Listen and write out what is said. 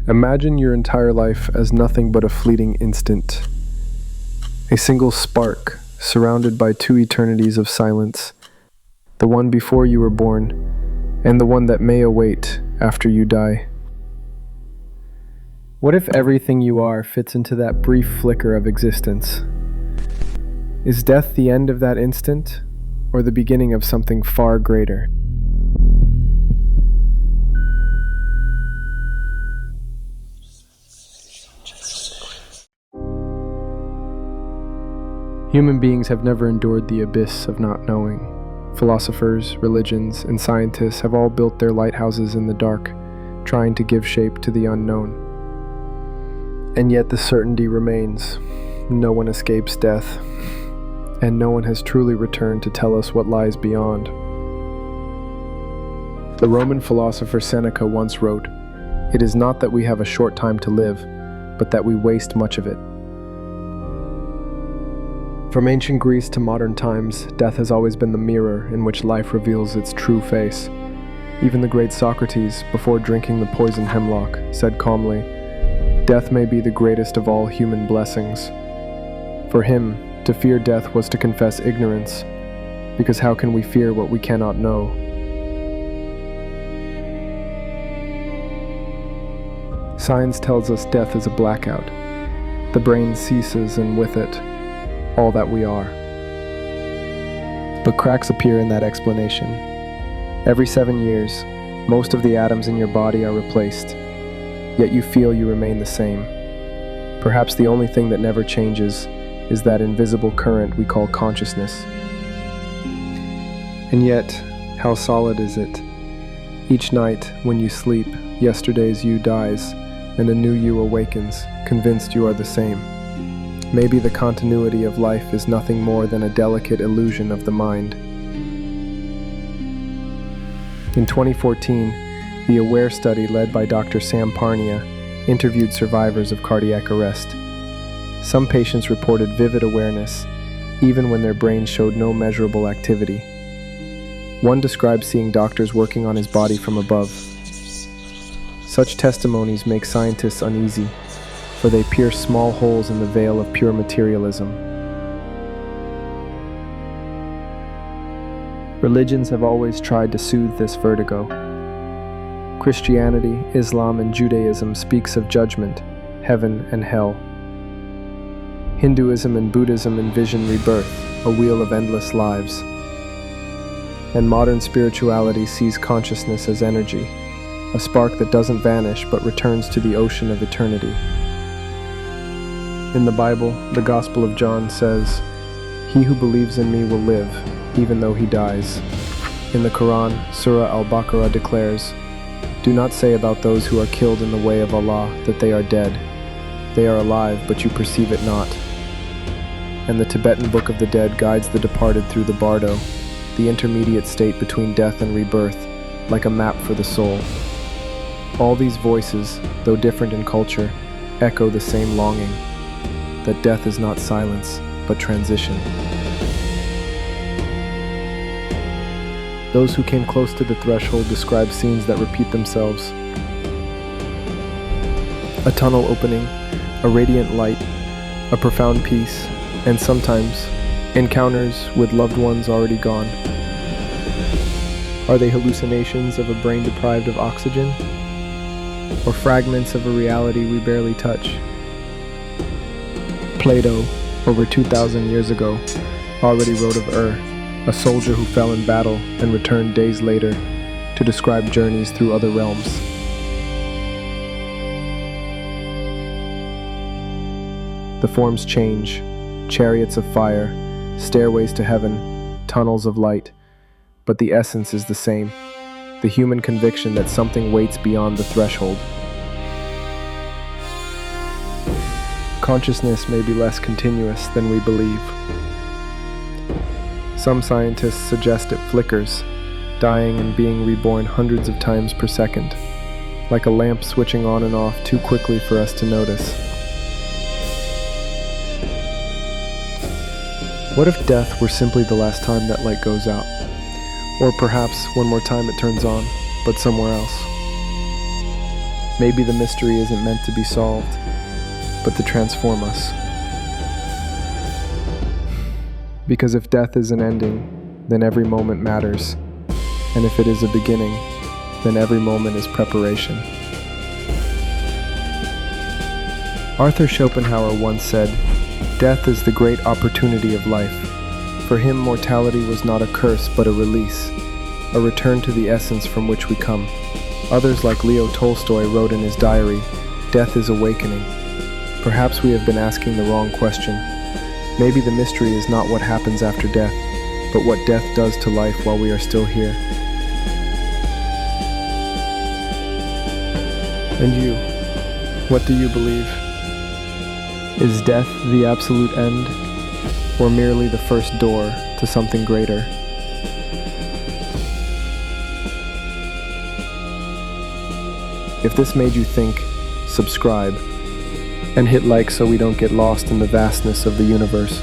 Imagine your entire life as nothing but a fleeting instant. A single spark, surrounded by two eternities of silence, the one before you were born, and the one that may await after you die. What if everything you are fits into that brief flicker of existence? Is death the end of that instant, or the beginning of something far greater? Human beings have never endured the abyss of not knowing. Philosophers, religions, and scientists have all built their lighthouses in the dark, trying to give shape to the unknown. And yet the certainty remains. No one escapes death, and no one has truly returned to tell us what lies beyond. The Roman philosopher Seneca once wrote, "It is not that we have a short time to live, but that we waste much of it." From ancient Greece to modern times, death has always been the mirror in which life reveals its true face. Even the great Socrates, before drinking the poison hemlock, said calmly, "Death may be the greatest of all human blessings." For him, to fear death was to confess ignorance, because how can we fear what we cannot know? Science tells us death is a blackout. The brain ceases, and with it, all that we are. But cracks appear in that explanation. Every 7 years, most of the atoms in your body are replaced, yet you feel you remain the same. Perhaps the only thing that never changes is that invisible current we call consciousness. And yet, how solid is it? Each night, when you sleep, yesterday's you dies, and a new you awakens, convinced you are the same. Maybe the continuity of life is nothing more than a delicate illusion of the mind. In 2014, the AWARE study led by Dr. Sam Parnia interviewed survivors of cardiac arrest. Some patients reported vivid awareness, even when their brains showed no measurable activity. One described seeing doctors working on his body from above. Such testimonies make scientists uneasy, for they pierce small holes in the veil of pure materialism. Religions have always tried to soothe this vertigo. Christianity, Islam, and Judaism speaks of judgment, heaven, and hell. Hinduism and Buddhism envision rebirth, a wheel of endless lives. And modern spirituality sees consciousness as energy, a spark that doesn't vanish but returns to the ocean of eternity. In the Bible, the Gospel of John says, "He who believes in me will live, even though he dies." In the Quran, Surah Al-Baqarah declares, "Do not say about those who are killed in the way of Allah that they are dead. They are alive, but you perceive it not." And the Tibetan Book of the Dead guides the departed through the bardo, the intermediate state between death and rebirth, like a map for the soul. All these voices, though different in culture, echo the same longing, that death is not silence, but transition. Those who came close to the threshold describe scenes that repeat themselves. A tunnel opening, a radiant light, a profound peace, and sometimes encounters with loved ones already gone. Are they hallucinations of a brain deprived of oxygen? Or fragments of a reality we barely touch? Plato, over 2,000 years ago, already wrote of a soldier who fell in battle and returned days later to describe journeys through other realms. The forms change, chariots of fire, stairways to heaven, tunnels of light, but the essence is the same, the human conviction that something waits beyond the threshold. Consciousness may be less continuous than we believe. Some scientists suggest it flickers, dying and being reborn hundreds of times per second, like a lamp switching on and off too quickly for us to notice. What if death were simply the last time that light goes out? Or perhaps one more time it turns on, but somewhere else. Maybe the mystery isn't meant to be solved, but to transform us. Because if death is an ending, then every moment matters. And if it is a beginning, then every moment is preparation. Arthur Schopenhauer once said, "Death is the great opportunity of life. For him, mortality was not a curse, but a release, a return to the essence from which we come." Others, like Leo Tolstoy, wrote in his diary, "Death is awakening." Perhaps we have been asking the wrong question. Maybe the mystery is not what happens after death, but what death does to life while we are still here. And you, what do you believe? Is death the absolute end, or merely the first door to something greater? If this made you think, subscribe, and hit like so we don't get lost in the vastness of the universe.